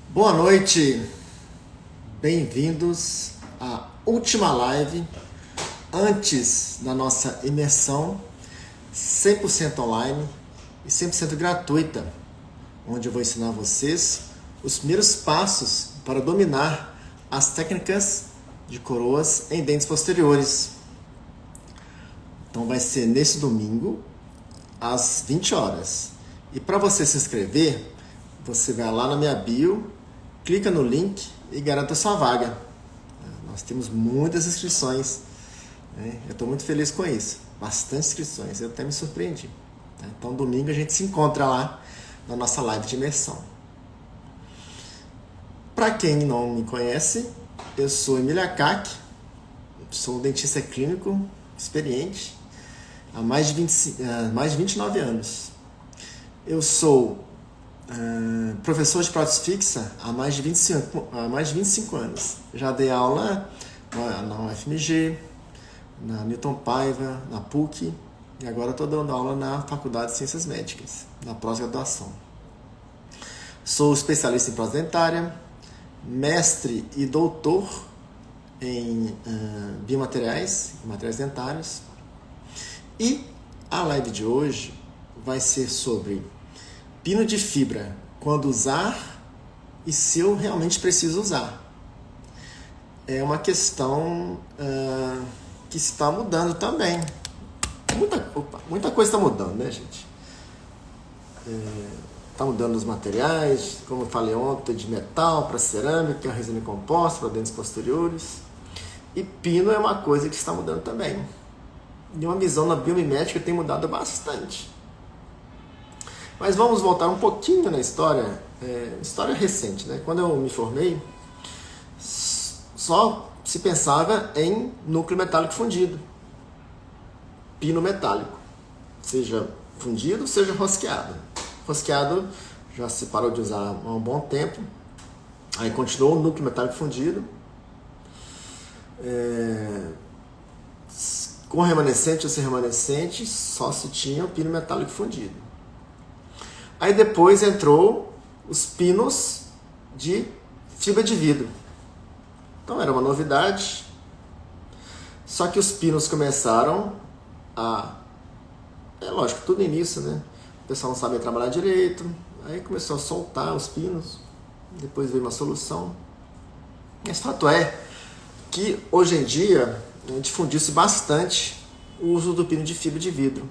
Boa noite, bem-vindos à última live antes da nossa imersão 100% online e 100% gratuita, onde eu vou ensinar vocês os primeiros passos para dominar as técnicas de coroas em dentes posteriores. Então vai ser nesse domingo, às 20 horas. E para você se inscrever, você vai lá na minha bio, clica no link e garanta sua vaga. Nós temos muitas inscrições, né? Eu estou muito feliz com isso. Bastante inscrições, eu até me surpreendi. Então domingo a gente se encontra lá na nossa live de imersão. Para quem não me conhece, eu sou Emílio Akak, sou um dentista clínico experiente há mais de 29 anos. Eu sou professor de prótese fixa há mais de 25 anos. Já dei aula na UFMG, na Newton Paiva, na PUC, e agora estou dando aula na Faculdade de Ciências Médicas, na pós-graduação. Sou especialista em prótese dentária, mestre e doutor em biomateriais, materiais dentários. E a live de hoje vai ser sobre pino de fibra, quando usar e se eu realmente preciso usar. É uma questão que está mudando também. Muita coisa está mudando, né, gente? Está mudando os materiais, como eu falei ontem, de metal para cerâmica, resina composta para dentes posteriores. E pino é uma coisa que está mudando também. E uma visão na biomimética tem mudado bastante. Mas vamos voltar um pouquinho na história, história recente, né? Quando eu me formei, só se pensava em núcleo metálico fundido, pino metálico, seja fundido, seja rosqueado. Rosqueado já se parou de usar há um bom tempo, aí continuou o núcleo metálico fundido, com remanescente ou sem remanescente, só se tinha o pino metálico fundido. Aí depois entrou os pinos de fibra de vidro. Então era uma novidade. Só que os pinos começaram a... É lógico, tudo início, né? O pessoal não sabia trabalhar direito. Aí começou a soltar os pinos. Depois veio uma solução. Mas fato é que hoje em dia difundiu-se bastante o uso do pino de fibra de vidro.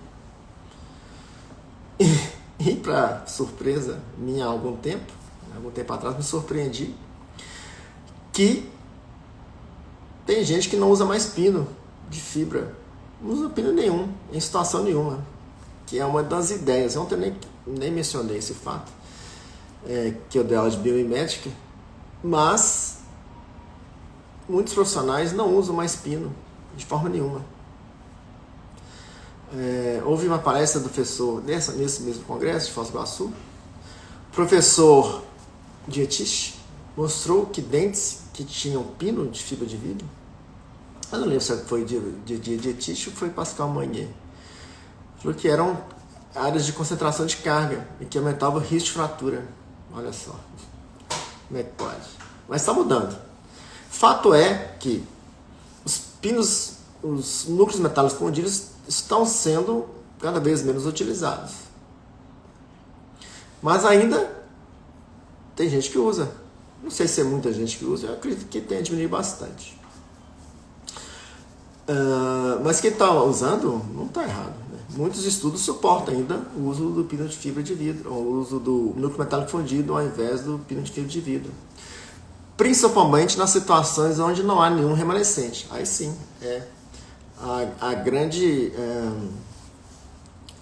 E para surpresa minha há algum tempo atrás, me surpreendi que tem gente que não usa mais pino de fibra, não usa pino nenhum, em situação nenhuma, que é uma das ideias. Ontem eu nem mencionei esse fato, que eu dei aula de biomimética, mas muitos profissionais não usam mais pino de forma nenhuma. Houve uma palestra do professor nesse mesmo congresso de Foz do Iguaçu. O professor Dietrich mostrou que dentes que tinham pino de fibra de vidro, eu não lembro se foi de Dietrich ou foi Pascal Magnier, falou que eram áreas de concentração de carga e que aumentava o risco de fratura. Olha só, como é que pode? Mas está mudando. Fato é que os núcleos metálicos fundidos estão sendo cada vez menos utilizados. Mas ainda tem gente que usa. Não sei se é muita gente que usa, eu acredito que tenha diminuído bastante. Mas quem está usando não está errado, né? Muitos estudos suportam ainda o uso do pino de fibra de vidro, ou o uso do núcleo metálico fundido ao invés do pino de fibra de vidro. Principalmente nas situações onde não há nenhum remanescente. Aí sim, a grande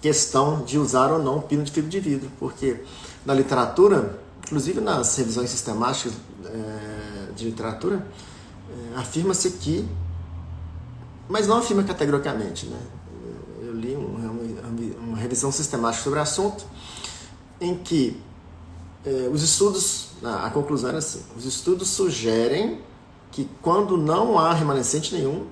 questão de usar ou não pino de fibra de vidro, porque na literatura, inclusive nas revisões sistemáticas de literatura, afirma-se que, mas não afirma categoricamente, né? Eu li uma revisão sistemática sobre o assunto, em que os estudos, a conclusão era assim, os estudos sugerem que quando não há remanescente nenhum,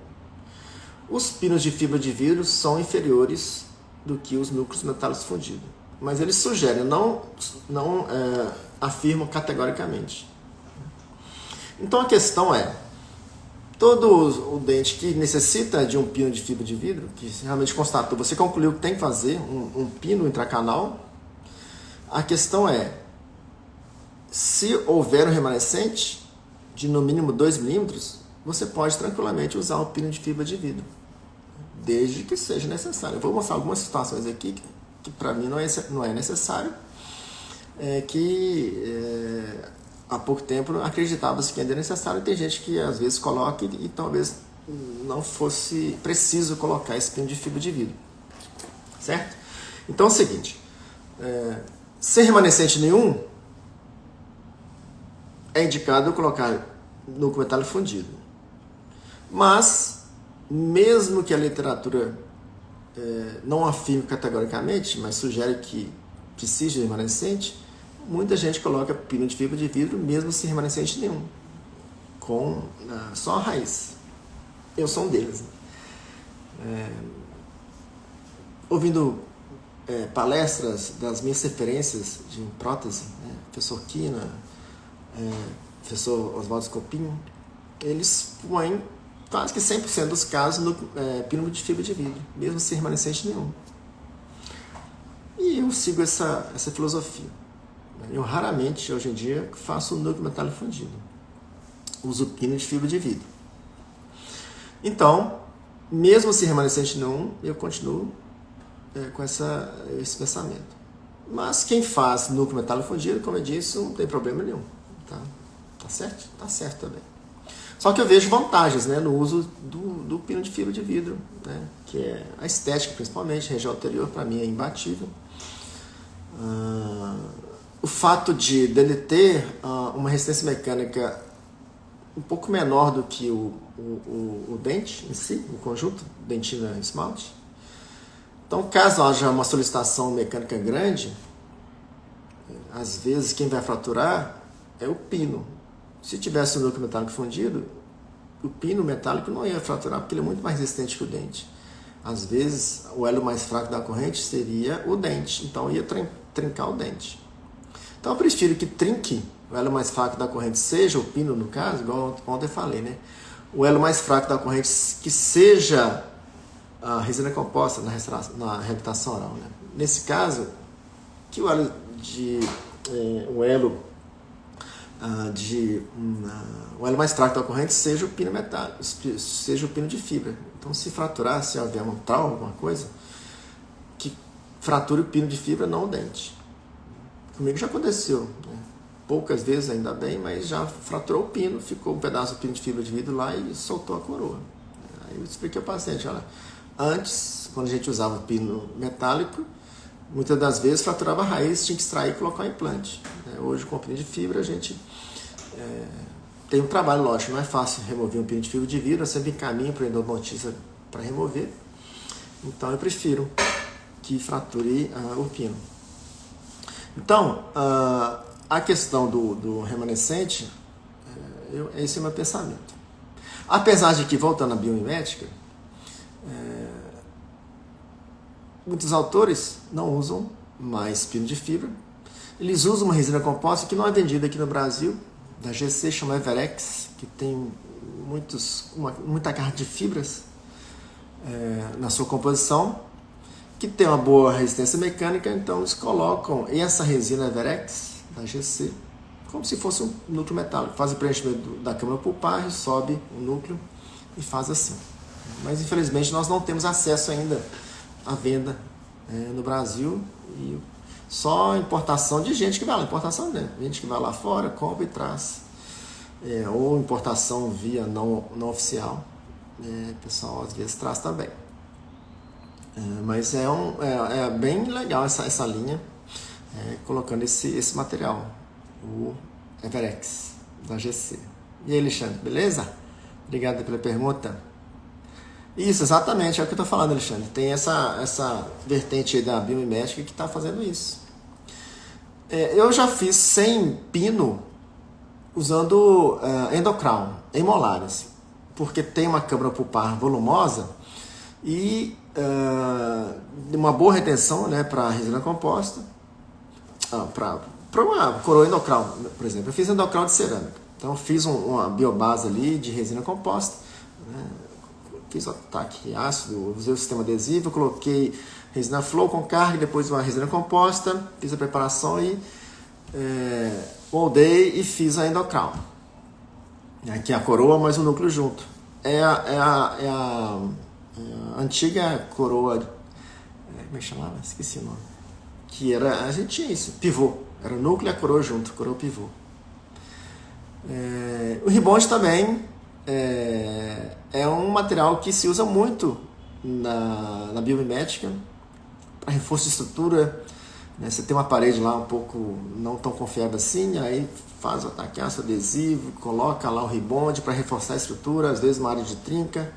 os pinos de fibra de vidro são inferiores do que os núcleos metálicos fundidos. Mas eles sugerem, não afirmam categoricamente. Então a questão é, todo o dente que necessita de um pino de fibra de vidro, que realmente constatou, você concluiu que tem que fazer um pino intracanal, a questão é, se houver um remanescente de no mínimo 2 milímetros, você pode tranquilamente usar um pino de fibra de vidro, desde que seja necessário. Eu vou mostrar algumas situações aqui que para mim não é necessário, há pouco tempo acreditava-se que ainda é necessário, e tem gente que às vezes coloca e talvez não fosse preciso colocar esse pino de fibra de vidro, certo? Então é o seguinte, sem remanescente nenhum, é indicado colocar núcleo metálico fundido. Mas, mesmo que a literatura não afirme categoricamente, mas sugere que precise de remanescente, muita gente coloca pino de fibra de vidro mesmo sem remanescente nenhum, com só a raiz. Eu sou um deles. Ouvindo palestras das minhas referências de prótese, professor Kina, professor Oswaldo Scopinho, eles põem quase que 100% dos casos no pino de fibra de vidro, mesmo sem remanescente nenhum. E eu sigo essa filosofia. Eu raramente, hoje em dia, faço núcleo metálico fundido. Uso pino de fibra de vidro. Então, mesmo sem remanescente nenhum, eu continuo com esse pensamento. Mas quem faz núcleo metálico fundido, como eu disse, não tem problema nenhum. Tá certo? Tá certo também. Só que eu vejo vantagens, no uso do pino de fibra de vidro, que é a estética, principalmente, a região anterior, para mim é imbatível. O fato dele ter uma resistência mecânica um pouco menor do que o dente em si, o conjunto dentina-esmalte. Então, caso haja uma solicitação mecânica grande, às vezes quem vai fraturar é o pino. Se tivesse o núcleo metálico fundido, o pino metálico não ia fraturar, porque ele é muito mais resistente que o dente. Às vezes, o elo mais fraco da corrente seria o dente, então ia trincar o dente. Então, eu prefiro que trinque o elo mais fraco da corrente, seja o pino, no caso, igual ontem eu falei, o elo mais fraco da corrente que seja a resina composta na reabilitação oral. Nesse caso, que o elo o elo mais fraco da corrente seja o pino metálico, seja o pino de fibra. Então, se fraturar, se houver um trauma, alguma coisa, que frature o pino de fibra, não o dente. Comigo já aconteceu, poucas vezes ainda bem, mas já fraturou o pino, ficou um pedaço do pino de fibra de vidro lá e soltou a coroa. Aí eu expliquei ao paciente, olha, antes, quando a gente usava o pino metálico, muitas das vezes fraturava a raiz, tinha que extrair e colocar o implante. Hoje, com o pino de fibra, a gente tem um trabalho, lógico, não é fácil remover um pino de fibra de vidro, eu sempre encaminho para o endodontista para remover. Então, eu prefiro que frature o pino. Então, a questão do remanescente, esse é o meu pensamento. Apesar de que, voltando à biomimética, muitos autores não usam mais pino de fibra. Eles usam uma resina composta que não é vendida aqui no Brasil, da GC, chama Everex, que tem muita carga de fibras na sua composição, que tem uma boa resistência mecânica, então eles colocam essa resina Everex, da GC, como se fosse um núcleo metálico. Faz o preenchimento da câmara pulpar, sobe o núcleo e faz assim. Mas infelizmente nós não temos acesso ainda à venda no Brasil, e só importação de gente que vai lá, gente que vai lá fora, compra e traz, ou importação via não oficial, o pessoal às vezes traz também. Mas é bem legal essa linha, colocando esse material, o Everex, da GC. E aí, Alexandre, beleza? Obrigado pela pergunta. Isso, exatamente, é o que eu estou falando, Alexandre. Tem essa vertente aí da biomimética que está fazendo isso. Eu já fiz sem pino, usando endocrown, em molares, porque tem uma câmara pulpar volumosa e uma boa retenção, para a resina composta, para uma coroa endocrown, por exemplo. Eu fiz endocrown de cerâmica. Então fiz uma biobase ali de resina composta, né? Fiz o ataque ácido, usei o sistema adesivo, coloquei resina flow com carga, depois uma resina composta, fiz a preparação e moldei e fiz a endocrown. Aqui é a coroa mais o núcleo junto. É a antiga coroa, como é que chamava? Esqueci o nome. Que era, a gente tinha isso, pivô. Era o núcleo e a coroa junto, coroa pivô. O ribonde também é um material que se usa muito na biomimética para reforço de estrutura, né? Você tem uma parede lá um pouco não tão confiável assim, aí faz o ataque ácido adesivo, coloca lá o ribonde para reforçar a estrutura, às vezes uma área de trinca.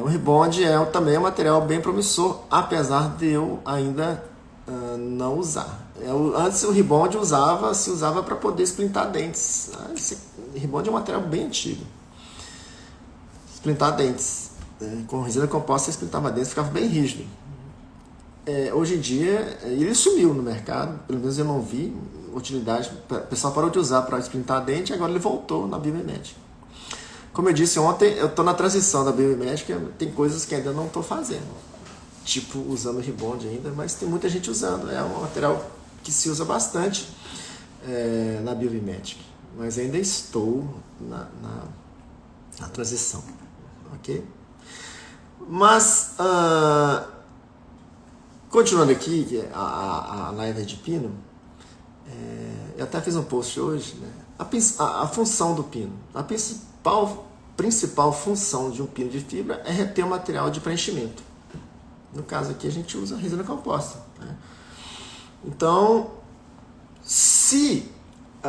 O ribonde também é um material bem promissor, apesar de eu ainda não usar. Antes o ribonde se usava para poder esplintar dentes. Ribonde é um material bem antigo. Esplintar dentes. Com resina composta você esplintava dentes, ficava bem rígido. Hoje em dia ele sumiu no mercado, pelo menos eu não vi utilidade. O pessoal parou de usar para esplintar dente e agora ele voltou na biomimética. Como eu disse ontem, eu estou na transição da biomimética, tem coisas que ainda não estou fazendo. Tipo, usando ribonde ainda, mas tem muita gente usando. É um material que se usa bastante na biomimética. Mas ainda estou na transição. Ok? Mas, continuando aqui, a live de pino, eu até fiz um post hoje, né? A função do pino. A principal função de um pino de fibra é reter o material de preenchimento. No caso aqui a gente usa resina composta, né? Então,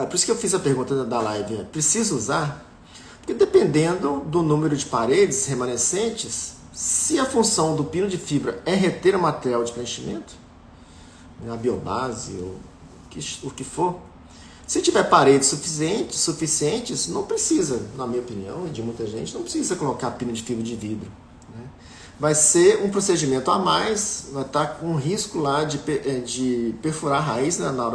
por isso que eu fiz a pergunta da live, preciso usar? Porque dependendo do número de paredes remanescentes, se a função do pino de fibra é reter o material de preenchimento, a biobase ou o que for, se tiver paredes suficientes, não precisa, na minha opinião e de muita gente, não precisa colocar pino de fibra de vidro. Vai ser um procedimento a mais, vai estar com um risco lá de perfurar a raiz, né, na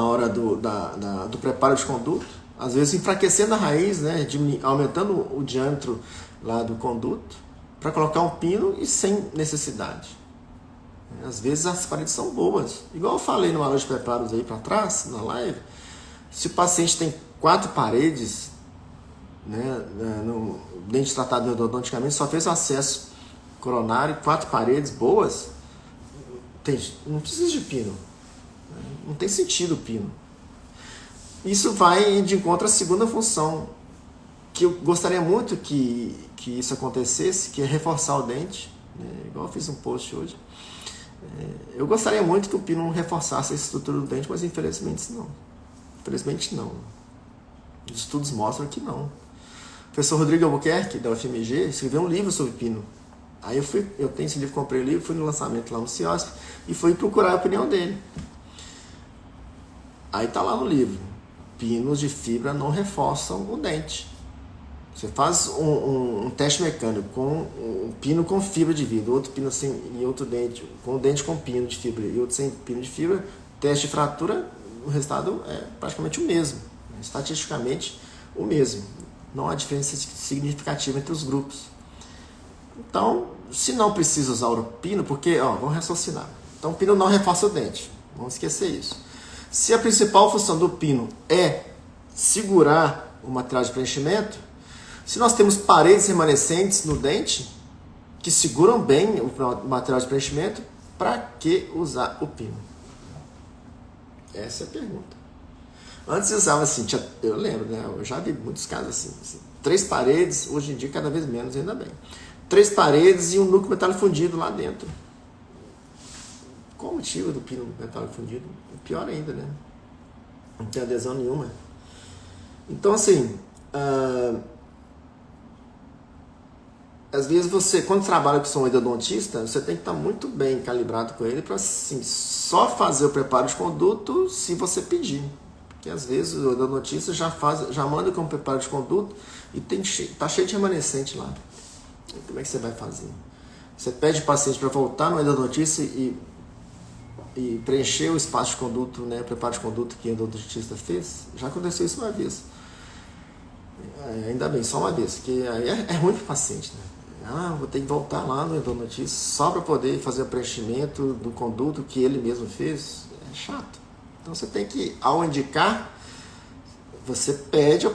hora do preparo de conduto, às vezes enfraquecendo a raiz, né, aumentando o diâmetro lá do conduto, para colocar um pino e sem necessidade. Às vezes as paredes são boas, igual eu falei numa aula de preparos aí para trás, na live, se o paciente tem 4 paredes, né, no dente tratado endodonticamente, só fez o acesso coronário, 4 paredes boas, não precisa de pino, né? Não tem sentido o pino. Isso vai de encontro à segunda função, que eu gostaria muito que isso acontecesse, que é reforçar o dente, né? Igual eu fiz um post hoje. Eu gostaria muito que o pino reforçasse a estrutura do dente, mas infelizmente não. Infelizmente não. Os estudos mostram que não. O professor Rodrigo Albuquerque, da UFMG, escreveu um livro sobre pino. Aí eu tenho esse livro, comprei o livro, fui no lançamento lá no CIOSP e fui procurar a opinião dele. Aí tá lá no livro: pinos de fibra não reforçam o dente. Você faz um teste mecânico com um pino com fibra de vidro, outro pino sem, e outro dente, com um dente com pino de fibra e outro sem pino de fibra, teste de fratura, o resultado é praticamente o mesmo, estatisticamente o mesmo. Não há diferença significativa entre os grupos. Então, se não precisa usar o pino, porque, vamos raciocinar. Então, o pino não reforça o dente. Vamos esquecer isso. Se a principal função do pino é segurar o material de preenchimento, se nós temos paredes remanescentes no dente que seguram bem o material de preenchimento, para que usar o pino? Essa é a pergunta. Antes usava assim, eu lembro, né? Eu já vi muitos casos assim, 3 paredes, hoje em dia cada vez menos, ainda bem. 3 paredes e um núcleo metálico fundido lá dentro. Qual o motivo do pino metálico fundido? Pior ainda, né? Não tem adesão nenhuma. Então, assim, às vezes você, quando trabalha com um endodontista, você tem que estar muito bem calibrado com ele para, assim, só fazer o preparo de conduto se você pedir. Porque às vezes o endodontista já manda com o preparo de conduto e tá cheio de remanescente lá. Como é que você vai fazer? Você pede o paciente para voltar no endodontista e e preencher o espaço de conduto, né, o preparo de conduto que o endodontista fez. Já aconteceu isso uma vez. Ainda bem, só uma vez, porque aí é ruim para o paciente, né? Vou ter que voltar lá no endodontista só para poder fazer o preenchimento do conduto que ele mesmo fez. É chato. Então você tem que, ao indicar, você pede,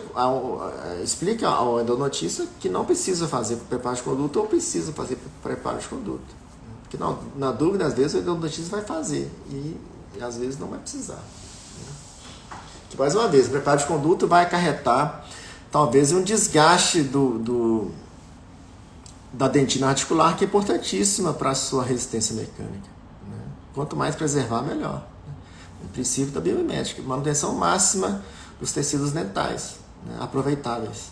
explica ao endodontista que não precisa fazer para preparo de conduto ou precisa fazer para preparo de conduto. Porque na dúvida, às vezes o endodontista vai fazer e às vezes não vai precisar. Né? Que, mais uma vez, o preparo de conduto vai acarretar talvez um desgaste da dentina articular, que é importantíssima para a sua resistência mecânica. Né? Quanto mais preservar, melhor. Né? O princípio da biomimética, manutenção máxima dos tecidos dentais, né? Aproveitáveis.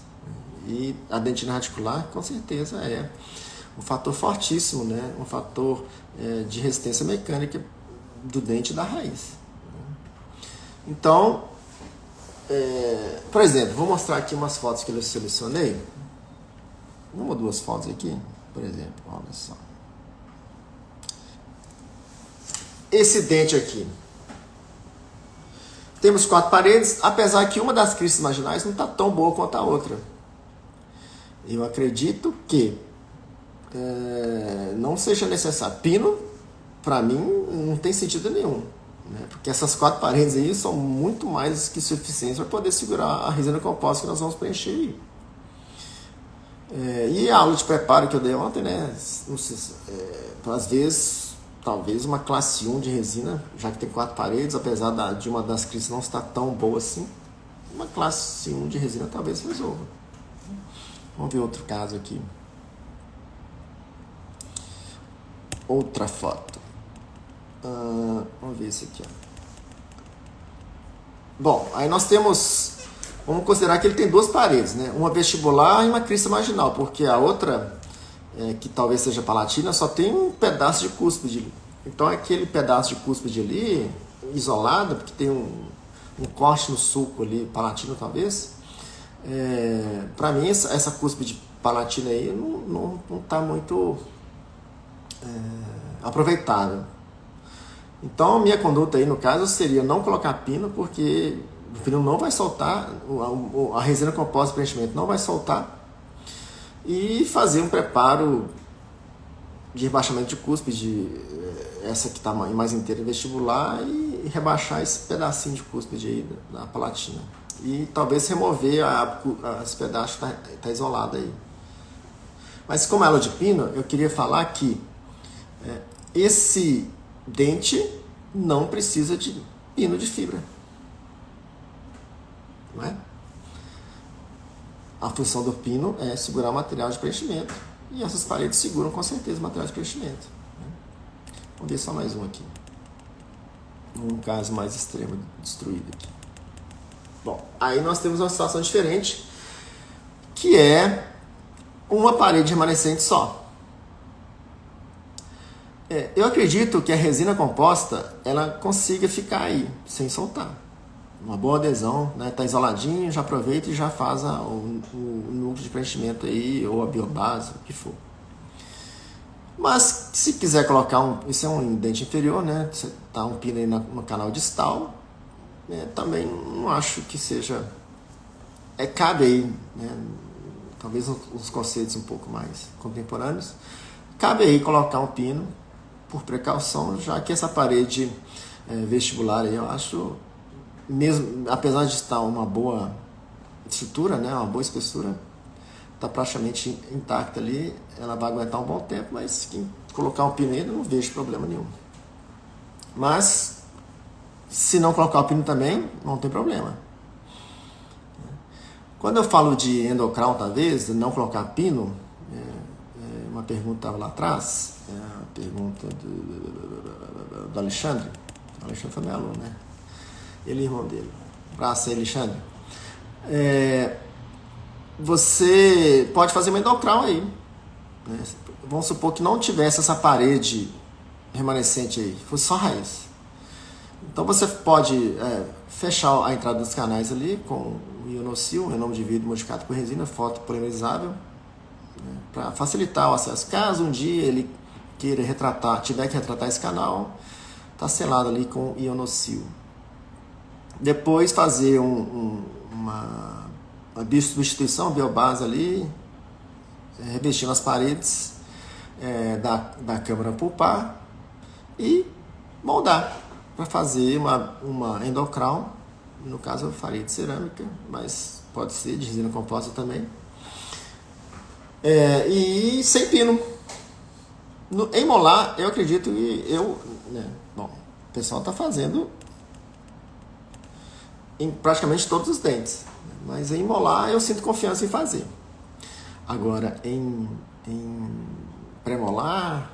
E a dentina articular, com certeza, é um fator fortíssimo, né? Um fator de resistência mecânica do dente e da raiz. Então, por exemplo, vou mostrar aqui umas fotos que eu selecionei. Uma ou duas fotos aqui, por exemplo, olha só. Esse dente aqui. Temos 4 paredes, apesar que uma das cristas marginais não está tão boa quanto a outra. Eu acredito que não seja necessário. Pino, para mim, não tem sentido nenhum. Né? Porque essas 4 paredes aí são muito mais que suficientes para poder segurar a resina composta que nós vamos preencher aí. E a aula de preparo que eu dei ontem, né? Às vezes, talvez uma classe 1 de resina, já que tem 4 paredes, apesar de uma das cristas não estar tão boa assim, uma classe 1 de resina talvez resolva. Vamos ver outro caso aqui. Outra foto. Vamos ver esse aqui. Ó. Bom, aí nós temos... Vamos considerar que ele tem 2 paredes, né? Uma vestibular e uma crista marginal, porque a outra, que talvez seja palatina, só tem um pedaço de cúspide. Então aquele pedaço de cúspide ali, isolado, porque tem um corte no sulco ali, palatino talvez, para mim essa cúspide palatina aí não está muito aproveitável. Então a minha conduta aí no caso seria não colocar pino, porque o pino não vai soltar, a resina composta de preenchimento não vai soltar, e fazer um preparo de rebaixamento de cúspide, essa que está mais inteira vestibular, e rebaixar esse pedacinho de cúspide aí da palatina. E talvez remover esse pedaço que está isolado aí. Mas como ela é de pino, eu queria falar que esse dente não precisa de pino de fibra. Não é? A função do pino é segurar o material de preenchimento. E essas paredes seguram com certeza o material de preenchimento. Vamos ver só mais um aqui. Um caso mais extremo, destruído aqui. Bom, aí nós temos uma situação diferente, que é uma parede remanescente só. Eu acredito que a resina composta ela consiga ficar aí, sem soltar. Uma boa adesão, né? Tá isoladinho, já aproveita e já faz o núcleo de preenchimento aí, ou a biobase, o que for. Mas se quiser colocar isso é um dente inferior, né? Você tá um pino aí no canal distal, também não acho que seja... cabe aí, né? Talvez os conceitos um pouco mais contemporâneos. Cabe aí colocar um pino, por precaução, já que essa parede vestibular aí, eu acho... Mesmo, apesar de estar uma boa estrutura, né, uma boa espessura, está praticamente intacta ali, ela vai aguentar um bom tempo, mas quem colocar um pino ainda não vejo problema nenhum. Mas, se não colocar o pino também, não tem problema. Quando eu falo de endocrown, talvez, não colocar pino, uma pergunta estava lá atrás, a pergunta do Alexandre. O Alexandre foi meu aluno, né? Ele é irmão dele. Abraço aí, Alexandre. Você pode fazer uma endocrown aí. Né? Vamos supor que não tivesse essa parede remanescente aí, fosse só raiz. Então você pode fechar a entrada dos canais ali com o ionocil, ionômero de vidro modificado por resina, fotopolimerizável, né? Para facilitar o acesso. Caso um dia ele queira tiver que retratar esse canal, está selado ali com ionocil. Depois fazer uma biosubstituição, biobase ali, revestindo as paredes da câmara pulpar e moldar para fazer uma endocrown. No caso eu faria de cerâmica, mas pode ser de resina composta também. E sem pino. Em molar, eu acredito que bom, o pessoal está fazendo em praticamente todos os dentes, mas em molar eu sinto confiança em fazer. Agora, em pré-molar,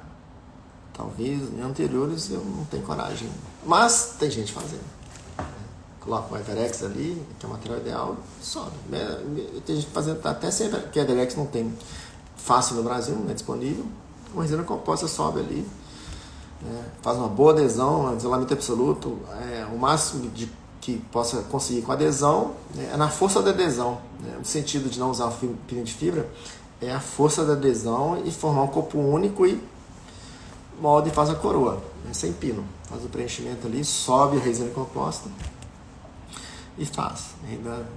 talvez em anteriores eu não tenho coragem, mas tem gente fazendo. Coloca o Everex ali, que é o material ideal, sobe. Tem gente fazendo até sem, porque o Everex não tem fácil no Brasil, não é disponível. Uma resina composta sobe ali, faz uma boa adesão, um isolamento absoluto, o máximo que possa conseguir com adesão é na força da adesão. O sentido de não usar o pino de fibra é a força da adesão e formar um corpo único e molda e faz a coroa, sem pino. Faz o preenchimento ali, sobe a resina composta e faz. Ainda,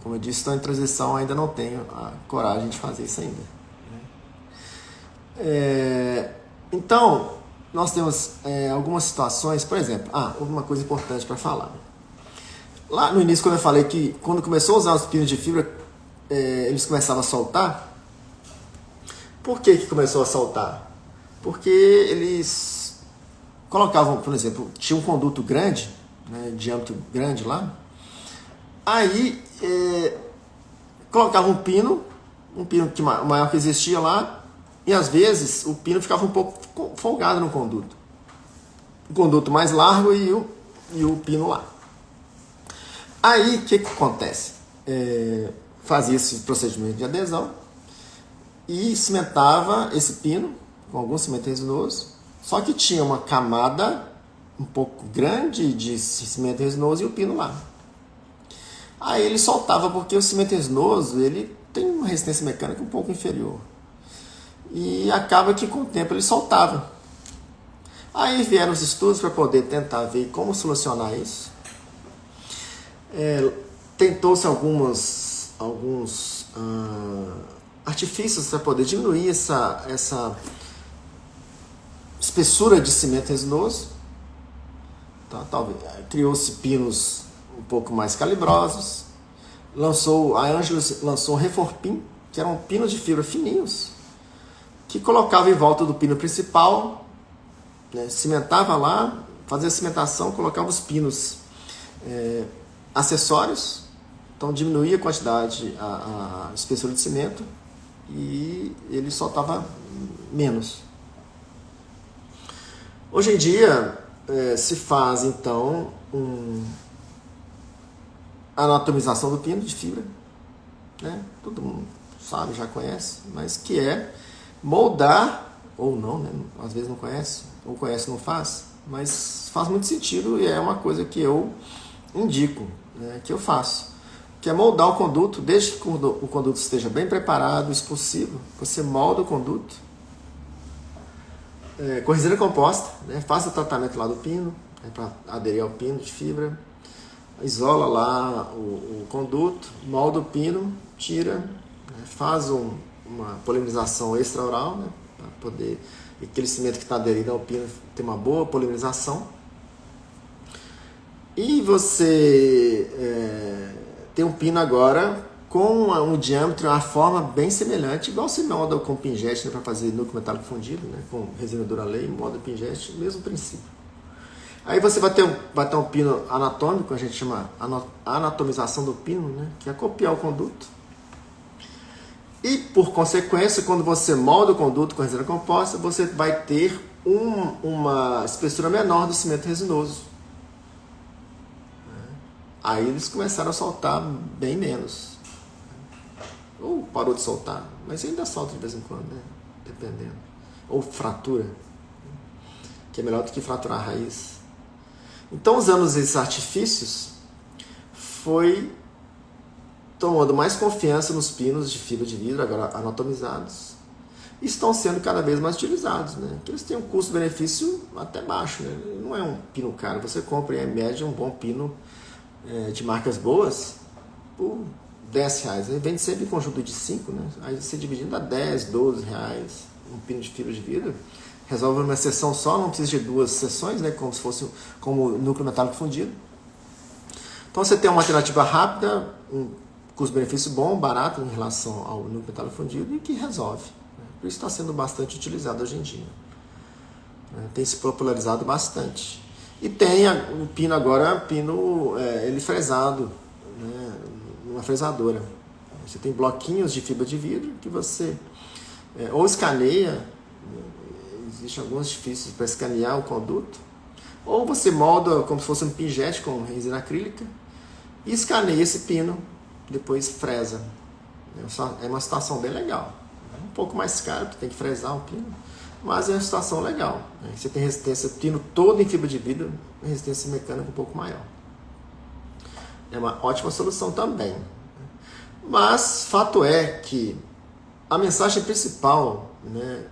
como eu disse, estou em transição, ainda não tenho a coragem de fazer isso ainda. Então, nós temos algumas situações, por exemplo, uma coisa importante para falar. Lá no início, quando eu falei que quando começou a usar os pinos de fibra, eles começavam a soltar. Por que começou a soltar? Porque eles colocavam, por exemplo, tinha um conduto grande, diâmetro grande lá, aí colocava um pino que maior que existia lá, e às vezes o pino ficava um pouco folgado no conduto. O conduto mais largo e o pino lá. Aí o que acontece? Fazia esse procedimento de adesão e cimentava esse pino com algum cimento resinoso, só que tinha uma camada um pouco grande de cimento resinoso e o pino lá. Aí ele soltava, porque o cimento resinoso ele tem uma resistência mecânica um pouco inferior. E acaba que com o tempo ele soltava. Aí vieram os estudos para poder tentar ver como solucionar isso. Tentou-se alguns artifícios para poder diminuir essa espessura de cimento resinoso. Tá, talvez criou-se pinos um pouco mais calibrosos. A Angelus lançou um Reforpin, que eram pinos de fibra fininhos, que colocava em volta do pino principal, cimentava lá, fazia a cimentação, colocava os pinos acessórios, então diminuía a quantidade, a espessura de cimento, e ele soltava menos. Hoje em dia se faz então a anatomização do pino de fibra, todo mundo sabe, já conhece, mas que é moldar, ou não, às vezes não conhece, ou conhece e não faz, mas faz muito sentido e é uma coisa que eu indico, que eu faço, que é moldar o conduto, desde que o conduto esteja bem preparado, expulsivo, você molda o conduto, com resina composta, faz o tratamento lá do pino, para aderir ao pino de fibra, isola lá o conduto, molda o pino, tira, faz uma polimerização extraoral, para poder aquele cimento que está aderido ao pino ter uma boa polimerização. E você tem um pino agora com um diâmetro, uma forma bem semelhante, igual se molda com pingeste, para fazer núcleo metálico fundido, com resina Duralay, molda pingeste, mesmo princípio. Aí você vai ter um pino anatômico, a gente chama anatomização do pino, que é copiar o conduto. E, por consequência, quando você molda o conduto com resina composta, você vai ter uma espessura menor do cimento resinoso. Aí eles começaram a soltar bem menos. Ou parou de soltar, mas ainda solta de vez em quando, dependendo. Ou fratura, que é melhor do que fraturar a raiz. Então, usando esses artifícios, foi tomando mais confiança nos pinos de fibra de vidro, agora anatomizados, estão sendo cada vez mais utilizados, né? Que eles têm um custo-benefício até baixo, né? Não é um pino caro, você compra em média um bom pino de marcas boas por R$10. Aí vende sempre em conjunto de 5, né? Aí você dividindo dá R$10, R$12, um pino de fibra de vidro. Resolve uma sessão só, não precisa de 2 sessões, né? Como se fosse como núcleo metálico fundido. Então você tem uma alternativa rápida, um custo-benefício bom, barato em relação ao núcleo metálico fundido e que resolve. Por isso está sendo bastante utilizado hoje em dia. Tem se popularizado bastante. E tem o pino agora, ele fresado, né, uma fresadora. Você tem bloquinhos de fibra de vidro que você ou escaneia, existem alguns artifícios para escanear o conduto, ou você molda como se fosse um pingente com resina acrílica e escaneia esse pino, depois fresa. É uma situação bem legal. É um pouco mais caro, porque tem que fresar o pino, mas é uma situação legal. Você tem resistência, pino todo em fibra de vidro, resistência mecânica um pouco maior. É uma ótima solução também. Mas fato é que a mensagem principal, né,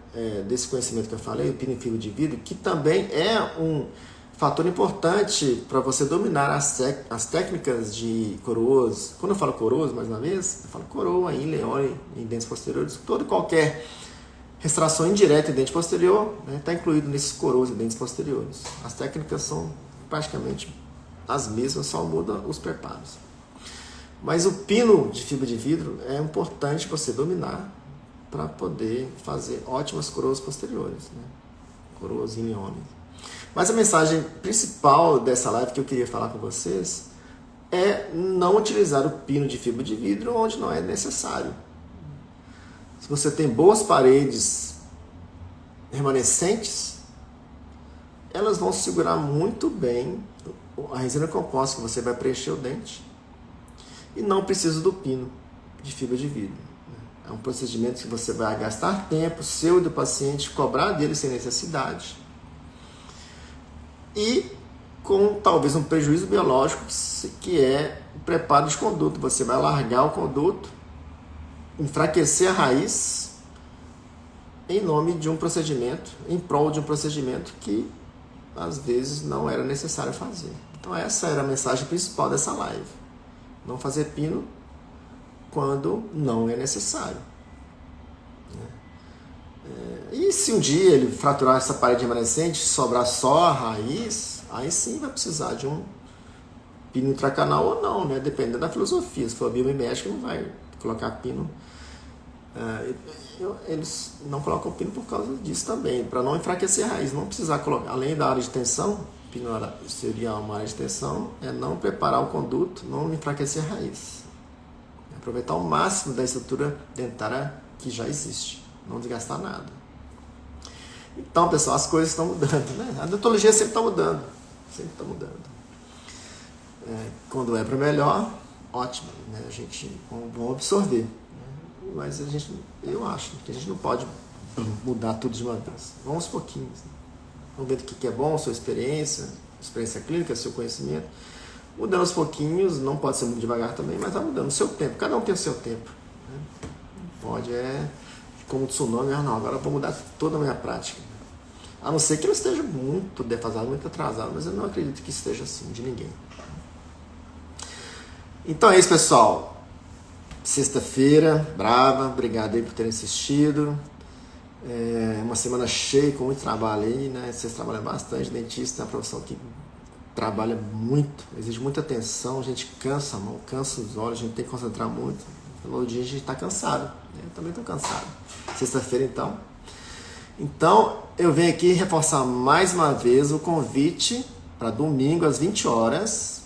desse conhecimento que eu falei, o pino em fibra de vidro, que também é um fator importante para você dominar as técnicas de coroas. Quando eu falo coroas, mais uma vez, eu falo coroa, leone, em dentes posteriores, toda e qualquer restauração indireta em dente posterior está incluído nesses coroas e dentes posteriores. As técnicas são praticamente as mesmas, só mudam os preparos. Mas o pino de fibra de vidro é importante você dominar para poder fazer ótimas coroas posteriores, né? Coroas em leone. Mas a mensagem principal dessa live que eu queria falar com vocês é não utilizar o pino de fibra de vidro onde não é necessário. Se você tem boas paredes remanescentes, elas vão segurar muito bem a resina composta que você vai preencher o dente e não precisa do pino de fibra de vidro. É um procedimento que você vai gastar tempo seu e do paciente, cobrar dele sem necessidade e com talvez um prejuízo biológico que é o preparo de conduto. Você vai largar o conduto, enfraquecer a raiz em nome de um procedimento, em prol de um procedimento que às vezes não era necessário fazer. Então essa era a mensagem principal dessa live. Não fazer pino quando não é necessário. E se um dia ele fraturar essa parede remanescente, sobrar só a raiz, aí sim vai precisar de um pino intracanal ou não, né? Dependendo da filosofia. Se for biomimético, não vai colocar pino. Eles não colocam pino por causa disso também, para não enfraquecer a raiz, não precisar colocar, além da área de tensão, pino seria uma área de tensão, é não preparar o conduto, não enfraquecer a raiz. Aproveitar o máximo da estrutura dentária que já existe, não desgastar nada. Então, pessoal, as coisas estão mudando, né? A odontologia sempre está mudando, sempre está mudando. Quando é para melhor, ótimo, né? A gente vamos absorver. Mas eu acho que a gente não pode mudar tudo de uma vez. Vamos aos pouquinhos. Né? Vamos ver o que é bom, sua experiência clínica, seu conhecimento. Mudando aos pouquinhos, não pode ser muito devagar também, mas vai mudando o seu tempo. Cada um tem o seu tempo. Né? Pode, como o tsunami, não, agora eu vou mudar toda a minha prática. A não ser que eu esteja muito defasado, muito atrasado, mas eu não acredito que esteja assim, de ninguém. Então é isso, pessoal. Sexta-feira, brava, obrigado aí por terem assistido. Uma semana cheia, com muito trabalho aí, né? Vocês trabalham bastante, dentista é uma profissão que trabalha muito, exige muita atenção, a gente cansa a mão, cansa os olhos, a gente tem que concentrar muito. No dia a gente está cansado, eu também estou cansado. Sexta-feira, então. Então, eu venho aqui reforçar mais uma vez o convite para domingo às 20 horas.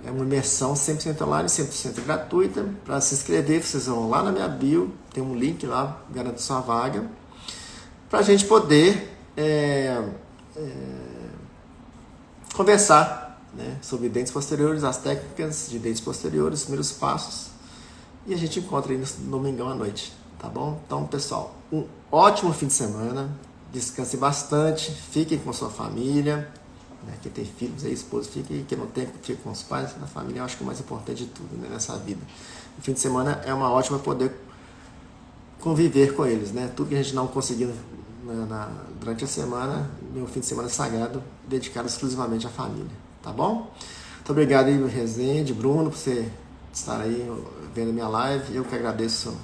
É uma imersão 100% online, 100% gratuita. Para se inscrever, vocês vão lá na minha bio, tem um link lá, garante sua vaga, para a gente poder conversar, né, sobre dentes posteriores, as técnicas de dentes posteriores, os primeiros passos. E a gente encontra aí no domingão à noite, tá bom? Então, pessoal, um ótimo fim de semana, descanse bastante, fiquem com sua família. Quem tem filhos aí, esposa, fica, quem não tem, fica com os pais, na família, eu acho que é o mais importante de tudo, né, nessa vida. O fim de semana é uma ótima poder conviver com eles, né? Tudo que a gente não conseguiu durante a semana, meu fim de semana sagrado, dedicado exclusivamente à família, tá bom? Muito obrigado aí, Rezende, Bruno, por você estar aí vendo a minha live. Eu que agradeço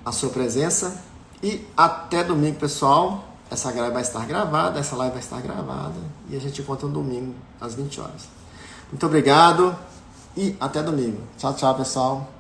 a sua presença. E até domingo, pessoal. Essa live vai estar gravada, e a gente encontra no domingo, às 20 horas. Muito obrigado e até domingo. Tchau, tchau, pessoal.